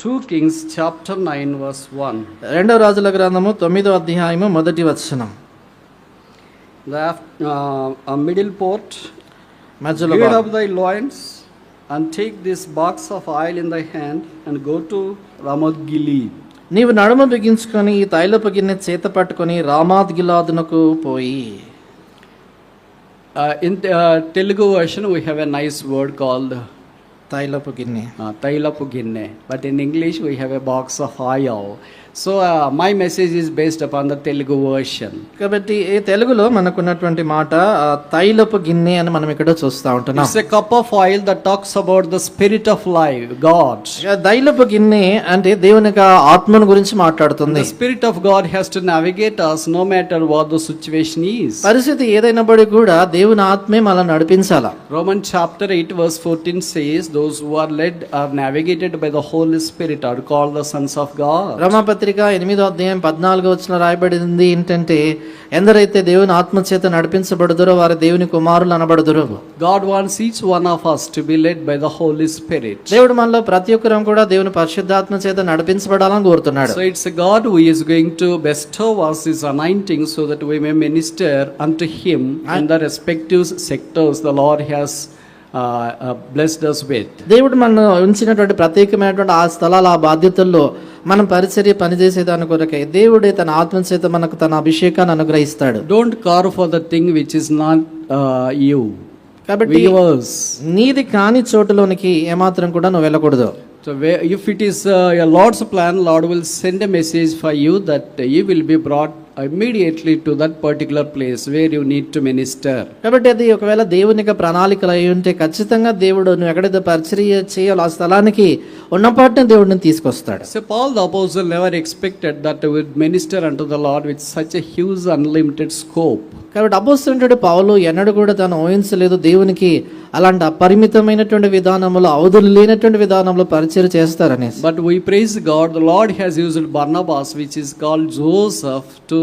2 Kings chapter 9 verse 1. రెండవ రాజుల గ్రంథము 9వ అధ్యాయము మొదటి వచనం. The middle port, మధ్యలో gird up thy loins and take this box of oil in thy hand and go to Ramoth Gilead. నీవు నడుము బిగించుకొని ఈ తైలపు గిన్నె చేత పట్టుకొని రామాత్ గిలాదునకు పోయి. In Telugu version we have a nice word called తైలపు గిన్నె. Tailapu ginne, but in English we have a box of oil. So my message is based upon the Telugu version. కాబట్టి ఈ తెలుగులో మనకున్నటువంటి మాట తైలపు గిన్నె అని మనం ఇక్కడ చూస్తా ఉంటున్నాం. It's a cup of oil that talks about the spirit of life, God. తైలపు గిన్నె అంటే దేవుని యొక్క ఆత్మను గురించి మాట్లాడుతుంది. The spirit of God has to navigate us no matter what the situation is. పరిస్థితి ఏదైనప్పటికీ కూడా దేవుని ఆత్మే మనల్ని నడిపించాలా. Romans chapter 8 verse 14 says those who are led are navigated by the Holy Spirit are called the sons of God. రోమాపత్రిక 8వ అధ్యాయం 14వ వచనం రాయబడింది ఏంటంటే ఎందరైతే దేవుని ఆత్మ చేత నడిపించబడుదురో వారు దేవుని కుమారులు అనబడుదురు. God wants each one of us to be led by the Holy Spirit. దేవుడు మనలో ప్రతి ఒక్కరం కూడా దేవుని పరిశుద్ధాత్మ చేత నడిపించబడాలని కోరుతున్నాడు. So it's a God who is going to bestow us his anointing so that we may minister unto him in the respective sectors the Lord has blessed us with. దేవుడు మనం ఉంచినటువంటి ప్రత్యేకమైనటువంటి ఆ స్థలాల ఆ బాధ్యతల్లో మనం పరిచర్య పనిచేసేదాని కొరకై దేవుడే తన ఆత్మ చేత మనకు తన అభిషేకాన్ని అనుగ్రహిస్తాడు. Don't carve for the thing which is not you. కాబట్టి నీది కాని చోటులోనికి ఏమాత్రం కూడా నువ్వు వెళ్ళకూడదు. So if it is a Lord's plan, Lord will send a message for you that you will be brought immediately to that particular place where you need to minister. కాబట్టి అది ఒకవేళ దేవుని యొక్క ప్రణాళికలు అయి ఉంటే ఖచ్చితంగా దేవుడు నువ్వు ఎక్కడైతే పరిచర్య చేయాలో ఆ స్థలానికి ఉన్నపాటున దేవుడిని తీసుకొస్తాడు. So Paul the apostle never expected that he would minister unto the Lord with such a huge unlimited scope. కాబట్టి అపోస్తలుడైన పౌలు ఎన్నడూ కూడా తాను ఊహించలేదు దేవునికి అలాంటి అపరిమితమైనటువంటి విధానంలో అవధులు లేనటువంటి విధానంలో పరిచర్య చేస్తారని. But we praise God, the Lord has used Barnabas, which is called Joseph, to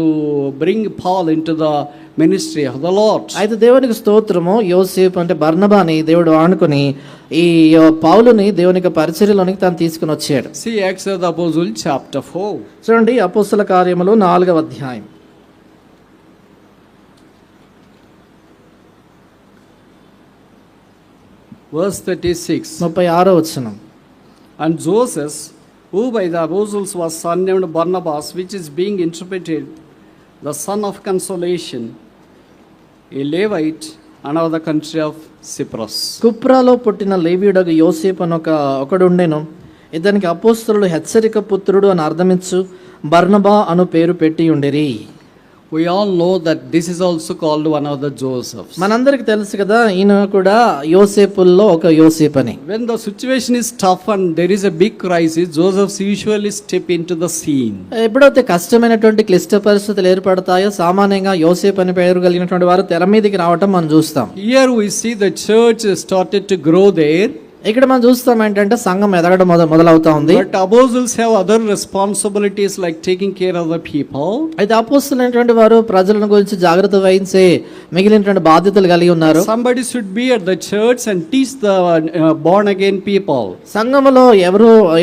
bring Paul into the ministry of the Lord. అయితే దేవునికి స్తోత్రము, యోసేపు అంటే బర్నబాని దేవుడు వాడుకొని ఈ పౌలుని దేవునికి పరిచర్యలోనికి తాను తీసుకుని వచ్చాడు. See Acts of the Apostle chapter 4. చూడండి అపోస్తల కార్యములు 4వ అధ్యాయం verse 36. 36వ వచనం. And Joseph, who by the apostles was surnamed Barnabas, which is being interpreted the son of consolation, a Levite, and of the country of Cyprus. కుప్రాలో పుట్టిన లేవీయుడగు యోసేపు అని ఒకడు ఉండెను. ఇతనికి అపోస్తలుడు హెచ్చరిక పుత్రుడు అని అర్థమిచ్చు బర్నబా అను పేరు పెట్టి ఉండిరి. We all know that this is also called one of the Josephs. మనందరికి తెలుసు కదా ఈయన కూడా యోసేపుల్లో ఒక యోసేపు అని. When the situation is tough and there is a big crisis, Josephs usually step into the scene. ఎప్పుడైతే కష్టమైనటువంటి క్లిష్ట పరిస్థితులు ఏర్పడతాయో సామాన్యంగా యోసేపు అని పేరు కలిగినటువంటి వారు తెర మీదకి రావటం మనం చూస్తాం. Here we see the church started to grow there. ఇక్కడ మనం చూస్తాం ఏంటంటే సంఘం ఎదగడం మొదలవుతా ఉంది. But apostles have other responsibilities like taking care of the people. అయితే అపోస్తలులైనటువంటి వారు ప్రజలను గురించి జాగ్రత్త వహించే మిగిలినటువంటి బాధ్యతలు కలిగి ఉన్నారు. Somebody should be at the church and teach the born again people. సంఘములో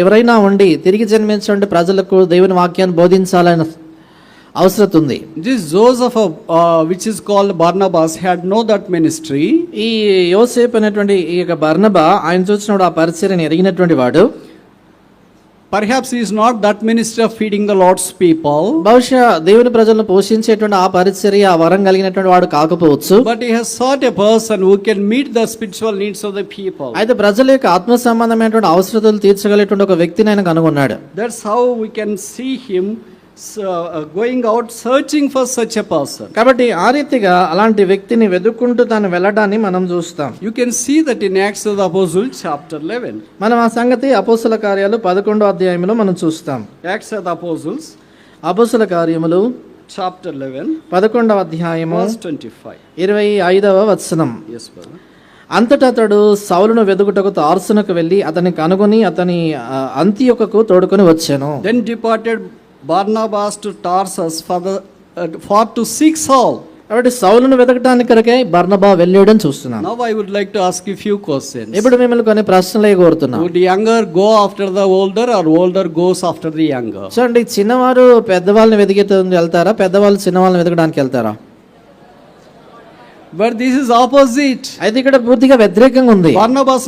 ఎవరైనా ఉండి తిరిగి జన్మించే ప్రజలకు దేవుని వాక్యాన్ని బోధించాలని అవసరం ఉంది. This Joseph which is called Barnabas had no that ministry. ఈ యోసేపు అనేటువంటి ఈ యొక్క బర్నబా ఆయన చూసినప్పుడు ఆ పరిచర్యను ఎరిగినటువంటి వాడు. Perhaps he is not that ministry of feeding the Lord's people. బహుశా దేవుని ప్రజలను పోషించేటువంటి ఆ పరిచర్య ఆ వరం కలిగినటువంటి వాడు కాకపోవచ్చు. But he has sought a person who can meet the spiritual needs of the people. అయితే ప్రజల యొక్క ఆత్మ సంబంధమైనటువంటి అవసరతలు తీర్చగలిగేటువంటి ఒక వ్యక్తిని ఆయన కనుగొన్నాడు. That's how we can see him going out searching for such a person. కాబట్టి ఆ రీతిగా అలాంటి వ్యక్తిని వెతుక్కుంటూ తాను వెళ్ళడాన్ని మనం చూస్తాం. You can see that in Acts of the Apostles chapter 11. మనం ఆ సంగతి అపోస్తల కార్యాలు 11వ అధ్యాయంలో మనం చూస్తాం. Acts of the Apostles అపోస్తల కార్యములు chapter 11 11వ అధ్యాయము verse 25. 25వ వచనం. Yes brother. అంతటా అతడు సౌలును వెదుకుటకు తార్సునకు వెళ్ళి అతన్ని కనుగొని అతని అంతియొకకు తోడుకొని వచ్చాను. Then departed Barnabas to Tarsus for to seek Saul. కాబట్టి సౌలును వెతకటానికి కొరకే బర్నబా వెళ్ళాడని చూస్తున్నాం. Now I would like to ask you few questions. ఇప్పుడు మిమ్మల్ని కొన్ని ప్రశ్నలే కోరుతున్నాం. Would younger go after the older or older goes after the younger? చూడండి, చిన్నవారు పెద్దవాళ్ళని వెతికేందుకు వెళ్తారా, పెద్దవాళ్ళు చిన్నవాళ్ళని వెతకడానికి వెళ్తారా? But this is opposite. అయితే ఇక్కడ పూర్తిగా వ్యతిరేకంగా ఉంది. Barnabas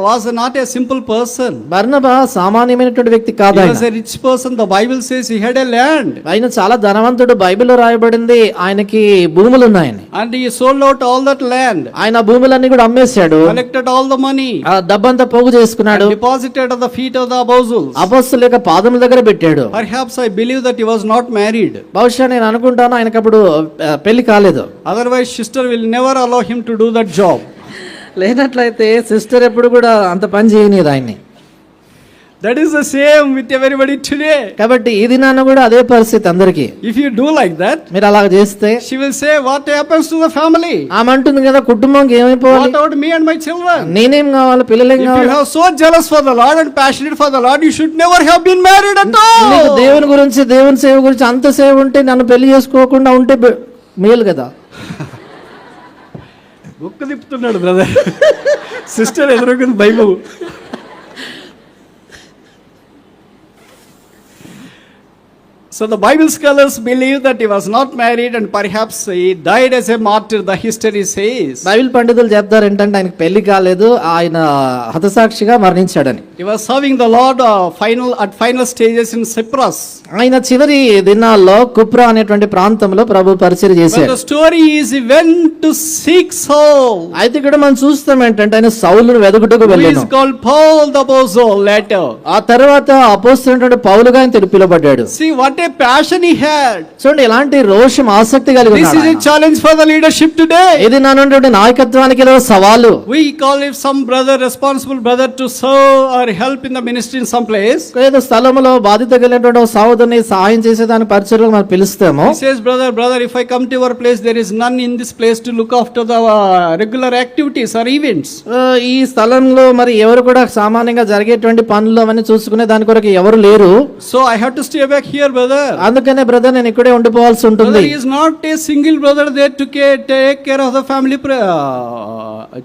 was not a simple person. బర్నబా సామాన్యమైనటువంటి వ్యక్తి కాదు. He ఆయన was a rich person. The Bible says he had a land. ఆయన చాలా ధనవంతుడు. బైబిల్లో రాయబడింది ఆయనకి భూములు ఉన్నాయని. And he sold out all that land. ఆయన భూములన్నీ కూడా అమ్మేశాడు. Collected all the money. ఆ డబ్బంతా పోగు చేసుకున్నాడు. And deposited at the feet of the apostles. అపొస్తలుల యొక్క పాదముల దగ్గర పెట్టాడు. Perhaps I believe that he was not married. బహుశా నేను అనుకుంటాను ఆయనకు అప్పుడు పెళ్లి కాలేదు. Otherwise, sister will never allow him to do that job. లేనట్లయితే సిస్టర్ ఎప్పుడు కూడా అంత పని చేయనిది ఆయన్ని. That is the same with everybody today. కాబట్టి ఈ దినాన కూడా అదే పరిస్థితి అందరికి. If you do like that, మీరు అలా చేస్తే she will say, what happens to the family? ఆమె అంటుంది కదా, కుటుంబంకి ఏమైపోవాలి, What about me and my children? నేనేం కావాలి, పిల్లలేం If you కావాలి. have so jealous for the Lord and passionate for the Lord, you should never have been married at నీకు all. దేవుని గురించి, దేవుని సేవ గురించి అంత సేవ ఉంటే నన్ను పెళ్లి చేసుకోకుండా ఉంటే మేలు కదా. బుక్ తిప్పుతున్నాడు బ్రదర్. సిస్టర్ ఎదురుకుంది Bible. So the Bible scholars believe that he was not married and perhaps he died as a martyr, the history says. Bible పండితులు చెప్తారు ఏంటంటే ఆయనకు పెళ్లి కాలేదు, ఆయన హతసాక్షిగా మరణించాడని. He was serving the Lord at final stages in Cyprus. ఆయన చివరి దినాల్లో కుప్రా అనేటువంటి ప్రాంతంలో ప్రభు పరిచయం But చేశాడు. the story is he went to seek Saul, అయితే ఇక్కడ మనం చూస్తాం ఏంటంటే ఆయన సౌలును వెదుకుటకు who వెళ్ళాను. is called Paul the Apostle later. ఆ తర్వాత అపోస్తలుడైన పౌలుగా ఆయన పిలువబడ్డాడు. See what a passion he had. చూడండి ఎలాంటి రోషం, ఆసక్తి కలిగి This is ఉన్నాడు a ఆయన. challenge for the leadership today. ఇది నాన్నటువంటి నాయకత్వానికి ఏదో సవాలు. We call if some brother, responsible brother, to serve or help in the ministry in some place. ఏదో స్థలంలో బాధ్యత కలిగినటువంటి ఒక సహోదరుని సహాయం చేసేదాని పరిచర్యలో మనం పిలుస్తాము. He says, brother, if I come to your place, there is none in this place to look after the regular activities or events. ఈ స్థలంలో మరి ఎవరు కూడా సామాన్యంగా జరిగేటువంటి పనులు అవన్నీ చూసుకునే దాని కొరకు ఎవరు లేరు. So I have to stay back here, brother. అందుకనే బ్రదర్ నేను ఇక్కడే ఉండిపోవాల్సి ఉంటుంది. Brother is not a single brother there to take care of the family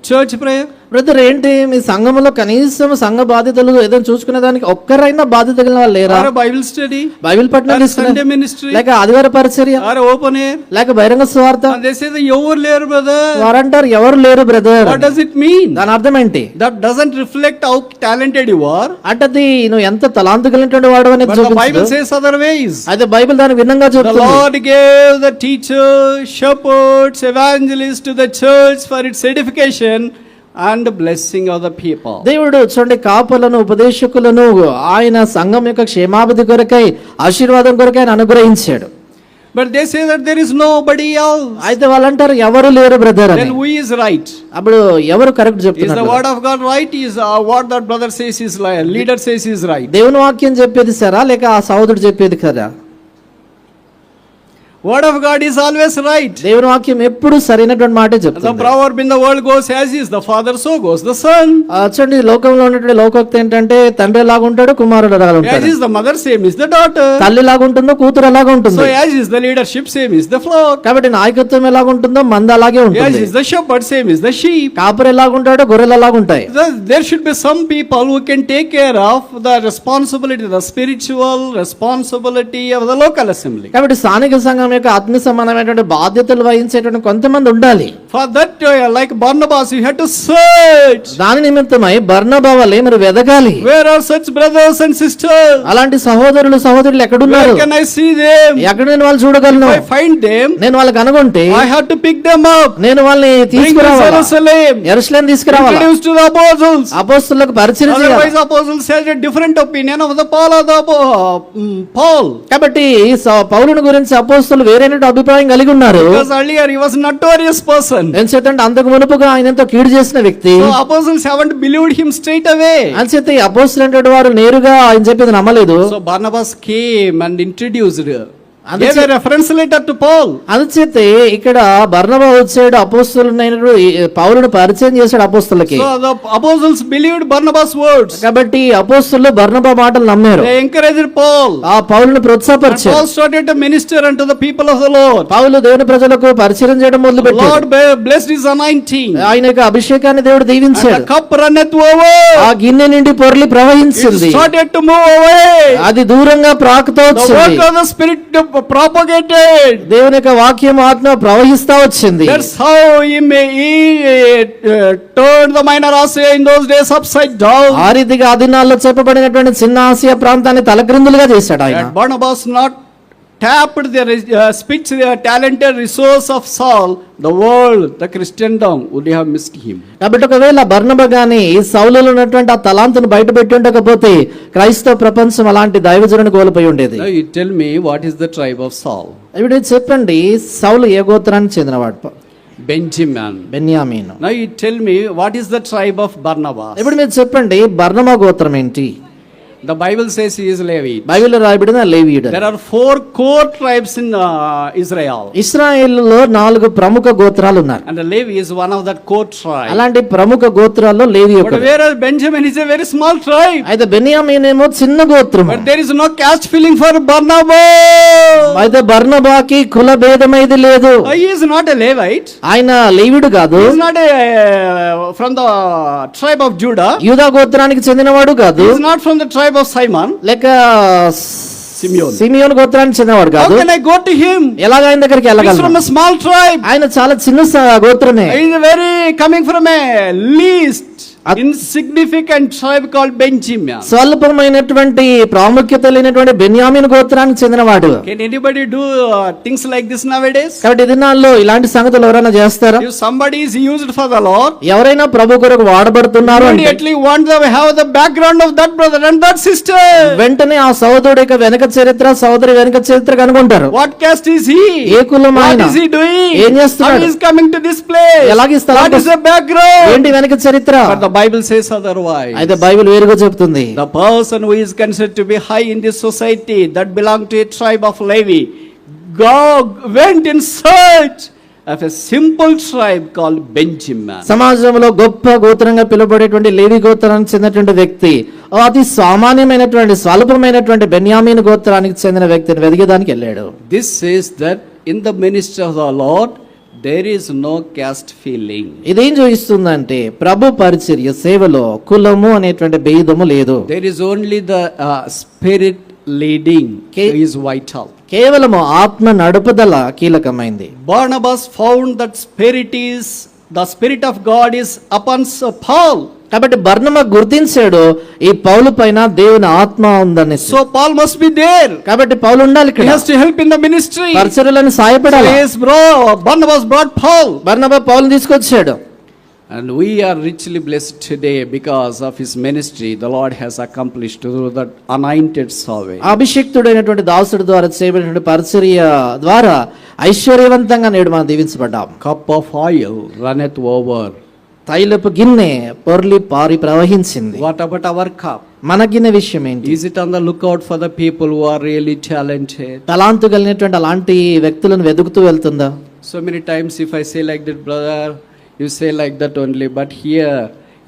church prayer. Brother ఏంటి మీ సంఘములో కనీసం సంఘ బాధ్యతలు ఏదో చూసుకునే దానికి ఒక్కరైనా బాధ్యత కలిగిన వాళ్ళు లేరా? Or a Bible study, Bible పఠనం or తీసుకునే, Sunday ministry, లేక ఆదివార పరిచర్య, or open air. లేక బహిరంగ స్వార్థ. And they say the ఎవరు లేరు brother. వారంటారు ఎవరు లేరు brother. What does it mean? దాని అర్థం ఏంటి? That doesn't reflect how talented you are. అంటే నువ్వు ఎంత తలాంతు కలిగినటువంటి వాడు అనేది But the Bible చూపించదు. says otherwise. అయితే బైబిల్ దాని భిన్నంగా The చెప్తుంది. Lord gave the teachers, shepherds, evangelists to the church for its edification and blessing of the people. దేవుడు చూడండి కాపులను, ఉపదేశకులను ఆయన సంఘం యొక్క క్షేమాభివృద్ధి కొరకై, ఆశీర్వాదం కొరకై ఆయన అనుగ్రహించాడు. But they say that there is nobody else. అయితే వాళ్ళంటారు ఎవరు లేరు బ్రదర్ అని. Then who is right? అప్పుడు ఎవరు కరెక్ట్ Is the చెప్తున్నారు? word of God right? Is what that brother says is leader says is right? దేవుని వాక్యం చెప్పేది సరా లేక ఆ సహోదరుడు చెప్పేది కదా? Word of God is always right. దేవుని వాక్యం ఎప్పుడు సరైనటువంటి మాటే The చెప్తుంది. proverb in the world goes, as is the father, so goes the son. చూడండి లోకంలో ఉన్నటువంటి లోకోక్తి ఏంటంటే తండ్రి ఎలాగా ఉంటాడు, కుమారుడు ఎలాగా As ఉంటాడు. is the mother, same is the daughter. తల్లి ఎలాగా ఉంటుందో కూతురు ఎలాగా So ఉంటుంది. as is the leadership, same is the flock. కాబట్టి నాయకత్వం ఎలాగా ఉంటుందో మంద అలాగే As ఉంటుంది. is the shepherd, same is the sheep. కాపరి ఎలాగా ఉంటాడో గొర్రెలు ఎలాగా ఉంటాయి. There should be some people who can take care of the responsibility, the spiritual responsibility of the local assembly. కాబట్టి స్థానిక సంఘం యొక్క ఆత్మ సమానమైనటువంటి బాధ్యతలు వహించేటువంటి కొంతమంది ఉండాలి. For that, like Barnabas, you have to search. దాని నిమిత్తమై బర్నబా వలె మీరు వెదగాలి. Where are such brothers and sisters? అలాంటి సహోదరులు సహోదరులు ఎక్కడున్నారు? Where can I see them? ఎక్కడ నేను వాళ్ళు చూడగలను? If I find them, నేను వాళ్ళకి కనుగొంటే I have to pick them up. నేను వాళ్ళని Bring to తీసుకురావాలి. Jerusalem. యెరూషలేము తీసుకురావాలి. Introduce to the apostles. అపోస్తలులకు పరిచయం చేయాలి. Otherwise, apostles has a different opinion of the Paul. కాబట్టి పౌలుని గురించి అపోస్తలు వేరైన అభిప్రాయం కలిగి ఉన్నారు. Because earlier he was a notorious person. ఎందుచేతంటే అంతకు మునుపుగా ఆయన ఎంతో కీడు చేసిన వ్యక్తి. So apostles haven't believed him straight away. అంచేత ఈ అపోస్తలు అనేటువంటి వారు నేరుగా ఆయన చెప్పేది నమ్మలేదు. So Barnabas came and introduced gave a reference letter to Paul. అందుచేతే ఇక్కడ బర్నబా వచ్చాడు అపోస్తలునైనడు పౌలును పరిచయం చేశాడు అపోస్తలకి. So the apostles believed Barnabas' words. కాబట్టి అపోస్తలు బర్నబా మాటలు నమ్మారు. They encouraged Paul. ఆ పౌలును And ప్రోత్సాహపరిచారు. Paul started to minister unto the people of the Lord. పౌలు దేవుని ప్రజలకు పరిచయం చేయడం The మొదలుపెట్టాడు. Lord blessed his anointing. ఆయన యొక్క అభిషేకాన్ని దేవుడు And దీవించాడు. the cup runneth over. ఆ గిన్నె నుండి పొర్లి It ప్రవహించింది. started to move away. అది దూరంగా ప్రాకుతూ The వచ్చింది. work of the Spirit propagated. దేవుని యొక్క వాక్యం ఆత్మ ప్రవహిస్తా వచ్చింది. That's how he turned the minor Asia in those days upside down. ఆ రీతిగా ఆ దినాల్లో చెప్పబడినటువంటి చిన్న ఆసియా ప్రాంతాన్ని తలక్రిందులుగా చేశాడు ఆయన. That Barnabas not tapped the speech, the talented resource of Saul, the world, the Christendom would have missed him. కాబట్టి ఒకవేళ బర్నబా గాని ఈ సౌలులో ఉన్నటువంటి ఆ తలాంతును బయట పెట్టి ఉండకపోతే క్రైస్తవ ప్రపంచం అలాంటి దైవజనుని కోల్పోయి ఉండేది. Now you tell me, what is the tribe of Saul? ఇప్పుడు చెప్పండి, సౌలు ఏ గోత్రానికి చెందినవాడు? Benjamin. బెన్యామీను. Now you tell me, what is the tribe of Barnabas? ఇప్పుడు మీరు చెప్పండి, బర్నబా గోత్రం ఏంటి? The Bible says he is Levi. బైబిల్లో రాయబడిన లేవీయుడు. There are 4 core tribes in Israel. ఇశ్రాయేలులో 4 ప్రముఖ గోత్రాలు ఉన్నారు. And Levi is one of that core tribe. అలాంటి ప్రముఖ గోత్రాల్లో లేవి But ఒకడు. whereas Benjamin is a very small tribe. అయితే బెన్యామీన్ ఏమో చిన్న గోత్రం. But there is no caste feeling for Barnabas. అయితే బర్నబాకి కుల భేదమైది లేదు. He is not a Levite. ఆయన లేవీయుడు కాదు. He is not from the tribe of Judah. యూదా గోత్రానికి చెందినవాడు కాదు. He is not from the tribe of Simon. లేక Simeon. సిమియోన్ గోత్రానికి చెందినవాడు How కాదు. can I go to him? ఎలాగ ఆయన దగ్గరికి He is from వెళ్ళగలను? a small tribe. ఆయన చాలా చిన్న గోత్రమే. He is very coming from a least insignificant tribe called Benjamin. స్వల్పమైనటువంటి ప్రాముఖ్యత లేనటువంటి బెన్యామీన్ గోత్రానికి చెందినవాడు. Can anybody do things like this nowadays? కాబట్టి ఈ దినాల్లో ఇలాంటి సంగతులు ఎవరైనా చేస్తారా? If somebody is used for the Lord, ఎవరైనా ప్రభు కొరకు వాడబడుతున్నారు అంటే immediately want to have the background of that brother and that sister. వెంటనే ఆ సహోదరుడి యొక్క వెనక చరిత్ర, సహోదరి వెనక చరిత్ర కనుగొంటారు. What caste is he? ఏ కులం What ఆయన? is he doing? ఏం How చేస్తున్నాడు? he is coming to this place? ఎలాగ ఈ స్థలానికి What is the background? ఏంటి వెనక చరిత్ర? But the Bible says otherwise. అయితే బైబిల్ వేరుగా చెప్తుంది. The person who is considered to be high in this society that belonged to a tribe of Levi went in search of a simple tribe called Benjamin. సమాజంలో గొప్ప గోత్రంగా పిలువబడేటువంటి లేవి గోత్రానికి చెందినటువంటి వ్యక్తి అతి సామాన్యమైనటువంటి స్వల్పమైనటువంటి బెన్యామీన్ గోత్రానికి చెందిన వ్యక్తిని వెదిగేదానికి వెళ్ళాడు. This says that in the ministry of the Lord there is no caste feeling. ఇదేం చూపిస్తుందంటే ప్రభు పరిచర్య సేవలో కులము అనేటువంటి భేదము లేదు. There is only the spirit leading is vital. కేవలము ఆత్మ నడుపుదల కీలకమైంది. Barnabas found that the spirit of God is upon Paul. కాబట్టి బర్నబా గుర్తించాడు ఈ పౌలు పైన దేవుని ఆత్మ ఉందని. So Paul must be there. కాబట్టి పౌలు ఉండాలి He ఇక్కడ. has to help in the ministry. పరిచర్యలను సాయపడాలి. Barnabas brought Paul. బర్నబా పౌలుని తీసుకొచ్చాడు. And we are richly blessed today because of his ministry. The Lord has accomplished through that anointed Saul. అభిషిక్తుడైనటువంటి దాసుడి ద్వారా చేయబడినటువంటి పరిచర్య ద్వారా ఐశ్వర్యవంతంగా నేడు మనం దీవించబడ్డాం. Cup of oil runneth over. తైలపు గిన్నె పొర్లి పారి ప్రవహించింది. What about our cup? మన గిన్నె విషయం ఏంటి? Is it on the lookout for the people who are really talented? తలాంతు కలిగినటువంటి అలాంటి వ్యక్తులను వెతుకుతూ వెళ్తుందా? So many times if I say like that, brother, you say like that only. But here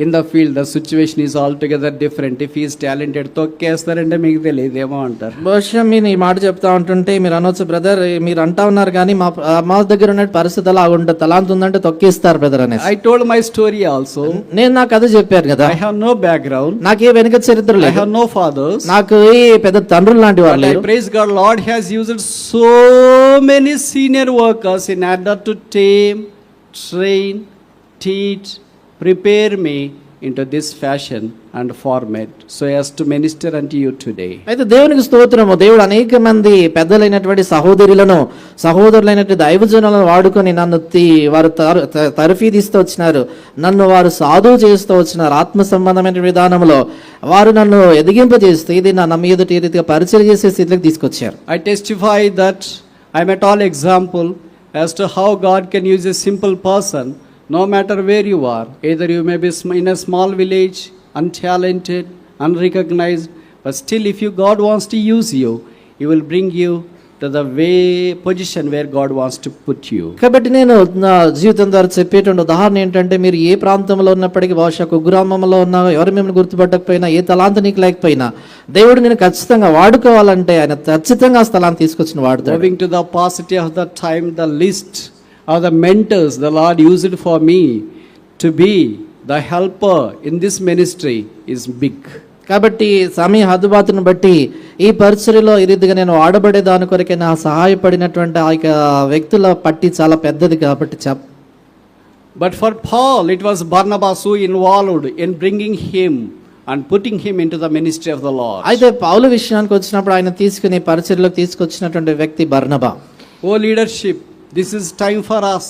in the field the situation is altogether different. If he is talented, తొక్కేస్తారంటే మీకు తెలియదేమో అంటారు. బహుశా మీరు ఈ మాట చెప్తా ఉంటుంటే మీరు అనొచ్చు, బ్రదర్ మీరు అంటా ఉన్నారు కానీ మా దగ్గర ఉన్న పరిస్థితి అలా ఉంటుంది, తలాంతు ఉందంటే తొక్కిస్తారు బ్రదర్ అనేసి. I told my story also. నేను నా కథ చెప్పాను కదా. I have no background. నాకే వెనుక చరిత్ర I లేదు. have no fathers. నాకు ఏ పెద్ద తండ్రులు లాంటి వారు But I లేరు. praise God, Lord has used so many senior workers in order to tame, train, teach, prepare me into this fashion and format so as to minister unto you today. అయితే దేవునికి స్తోత్రము. దేవుడు అనేక మంది పెద్దలైనటువంటి సహోదరులైనటువంటి దైవజనులను వాడుకొని నన్ను వారు తరఫీదిస్తూ వచ్చినారు, నన్ను వారు సాధువు చేస్తూ వచ్చినారు. ఆత్మ సంబంధమైన విధానంలో వారు నన్ను ఎదిగింపజేస్తూ ఇది నా మీదటి ఈ రీతిగా పరిచయం చేసే స్థితికి తీసుకొచ్చారు. I testify that I am at all example as to how God can use a simple person no matter where you are. Either you may be in a small village, untalented, unrecognized, but still if God wants to use you, He will bring you to the position where God wants to put you. కాబట్టి నేను నా జీవితం ద్వారా చెప్పేటువంటి ఉదాహరణ ఏంటంటే, మీరు ఏ ప్రాంతంలో ఉన్నప్పటికీ, బహుశా కుగ్రామంలో ఉన్నా, ఎవరు మిమ్మల్ని గుర్తుపట్టకపోయినా, ఏ తలాంత నీకు లేకపోయినా, దేవుడు నేను ఖచ్చితంగా వాడుకోవాలంటే ఆయన ఖచ్చితంగా ఆ స్థలాన్ని తీసుకొచ్చిన వాడుతాడు. Moving to the opacity of the time, the list of the mentors the Lord used for me to be the helper in this ministry is big. కాబట్టి సమయ హద్దుబాతును బట్టి ఈ పరిచర్యలో ఈ రీతిగా నేను వాడబడే దాని కొరకే నా సహాయపడినటువంటి ఆ యొక్క వ్యక్తుల పట్టి చాలా పెద్దది కాబట్టి But for Paul, it was Barnabas who involved in bringing him and putting him into the ministry of the Lord. అయితే పౌలు విషయానికి వచ్చినప్పుడు ఆయన తీసుకుని పరిచర్యలోకి తీసుకొచ్చినటువంటి వ్యక్తి బర్నబా. Oh leadership, this is time for us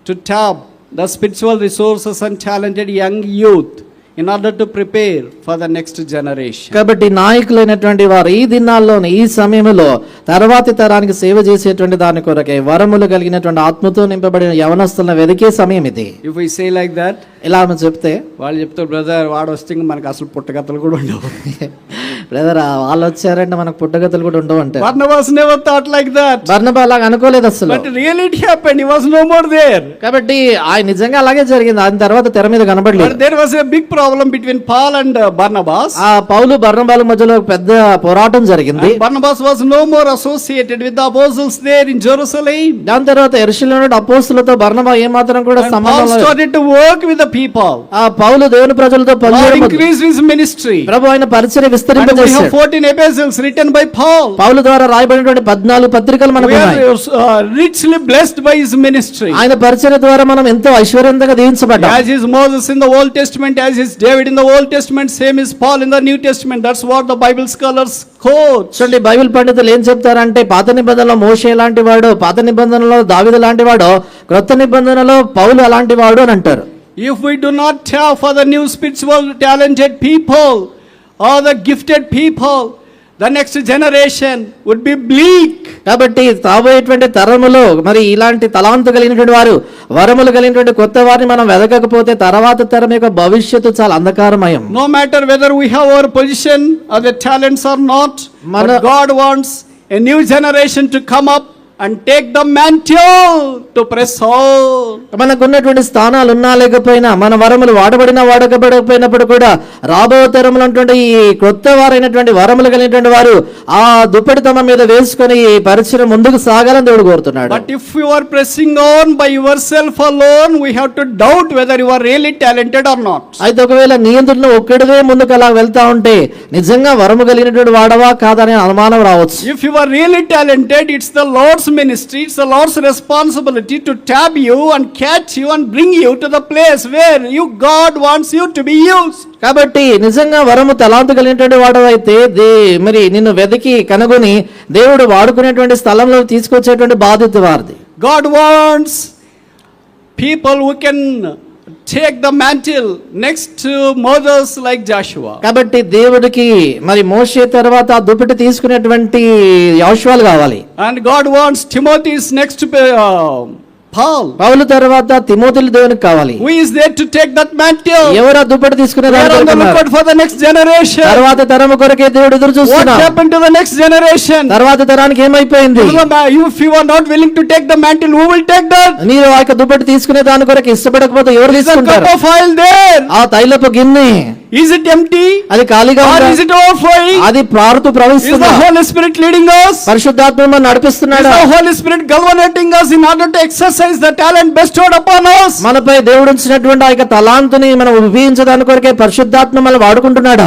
to tap the spiritual resources and talented young youth in order to prepare for the next generation. కాబట్టి నాయకులైనటువంటి వారు ఈ దినాల్లోనే, ఈ సమయంలో తర్వాతి తరానికి సేవ చేసేటువంటి దాని కొరకే వరములు కలిగినటువంటి ఆత్మతో నింపబడిన యవనస్తులను వెదికే సమయం ఇది. If we say like that, ఇలా మనం చెప్తే వాళ్ళు చెప్తారు, బ్రదర్ వాడు వస్తే మనకు అసలు పుట్టగతలు కూడా ఉండవు. బ్రదర్ వాళ్ళు వచ్చారంటే మనకు పుట్టగతులు కూడా ఉండవు అంటే. Barnabas never thought like that. బర్నబా అలాగ అనుకోలేదు అసలు. But really it happened. He was no more there. కాబట్టి ఆయన నిజంగా అలాగే జరిగింది. ఆయన తర్వాత తెర మీద కనబడలేదు. But there was a big problem between Paul and Barnabas. ఆ పౌలు బర్నబాల మధ్యలో పెద్ద పోరాటం జరిగింది. And Barnabas was no more associated with the apostles there in Jerusalem. దాని తర్వాత యెరూషలేములో అపోస్తలులతో బర్నబా ఏమాత్రం కూడా And Paul సంబంధం లేదు. started to work with the people. ఆ పౌలు దేవుని ప్రజలతో God పనిచేయడం increased his ministry. ప్రభు ఆయన పరిచర్య And we విస్తరింపజేశాడు. have 14 epistles written by Paul. పౌలు ద్వారా రాయబడినటువంటి 14 పత్రికలు మనకు We ఉన్నాయి. are richly blessed by his ministry. ఆయన పరిచర్య ద్వారా మనం ఎంతో ఐశ్వర్యంగా దీవించబడ్డాం. As is Moses in the Old Testament, as is David in the Old Testament, same is Paul in the New Testament. That's what the Bible scholars quote. చూడండి, Bible పండితులు ఏం చెప్తారంటే, పాత నిబంధనలో మోషే లాంటి వాడు, పాత నిబంధనలో దావీదు లాంటి వాడు, క్రొత్త నిబంధనలో పౌలు అలాంటి వాడు అని అంటారు. If we do not have for the new spiritual talented people or the gifted people, the next generation would be bleak. కాబట్టి రాబోయేటువంటి తరములో మరి ఇలాంటి తలాంతు కలిగినటువంటి వారు, వరములు కలిగినటువంటి కొత్త వారిని మనం వెదకకపోతే తర్వాత తరం యొక్క భవిష్యత్తు చాలా అంధకారమయం. No matter whether we have our position or the talents or not, but God wants a new generation to come up and take the mantle to press on. మనకున్నటువంటి స్థానాలు ఉన్నా లేకపోయినా, మన వరములు వాడబడినా వాడకబడకపోయినప్పుడు కూడా రాబో తరములు ఉన్నటువంటి ఈ కొత్త వారైనటువంటి వరములు కలిగినటువంటి వారు ఆ దుప్పటి తమ మీద వేసుకొని ఈ పరిచయం ముందుకు సాగాలని దేవుడు కోరుతున్నాడు. But if you are pressing on by yourself alone, we have to doubt whether you are really talented or not. అయితే ఒకవేళ నియంత్రణ ఒక్కడివే ముందుకు అలా వెళ్తా ఉంటే నిజంగా వరము కలిగినటువంటి వాడవా కాదనే అనుమానం రావచ్చు. If you are really talented, it's the Lord's ministry, it's the Lord's responsibility to tap you and catch you and bring you to the place where God wants you to be used. కాబట్టి నిజంగా వరము తలాంతు కలిగినటువంటి వాడవైతే మరి నిన్ను వెతికి కనుగొని దేవుడు వాడుకునేటువంటి స్థలంలో తీసుకొచ్చేటువంటి బాధ్యత వారిది. God wants people who can take the mantle next to Moses like Joshua. కాబట్టి దేవుడికి మరి మోషే తర్వాత ఆ దుప్పటి తీసుకునేటువంటి యోషువలు కావాలి. And God wants Timothy's next to Paul. పౌలు తర్వాత తిమోతిలు దేవునికి కావాలి. Who is there to take that mantle? ఎవరు ఆ దుప్పటి తీసుకునే We are on the lookout for the next generation. తర్వాత తరము కొరకే దేవుడు ఎదురు What చూస్తున్నాడు. happened to the next generation? తర్వాత తరానికి ఏమైపోయింది? If you are not willing to take the mantle, who will take that? మీరు ఆ యొక్క దుప్పటి తీసుకునే దాని కొరకు ఇష్టపడకపోతే ఎవరు Is the తీసుకుంటారు? cup of oil there? ఆ తైలపు గిన్నె Is it empty? అది ఖాళీగా Or ఉందా? is it overflowing? అది పారుతూ Is the ప్రవహిస్తుందా? Holy Spirit leading us? పరిశుద్ధాత్మ మనల్ని Is నడిపిస్తున్నాడా? the Holy Spirit galvanizing us in order to exercise the talent bestowed upon us? మనపై దేవుడు ఉంచినటువంటి ఆ యొక్క తలాంతుని మనం ఉపయోగించడానికి కొరకే పరిశుద్ధాత్మ మనల్ని వాడుకుంటున్నాడా?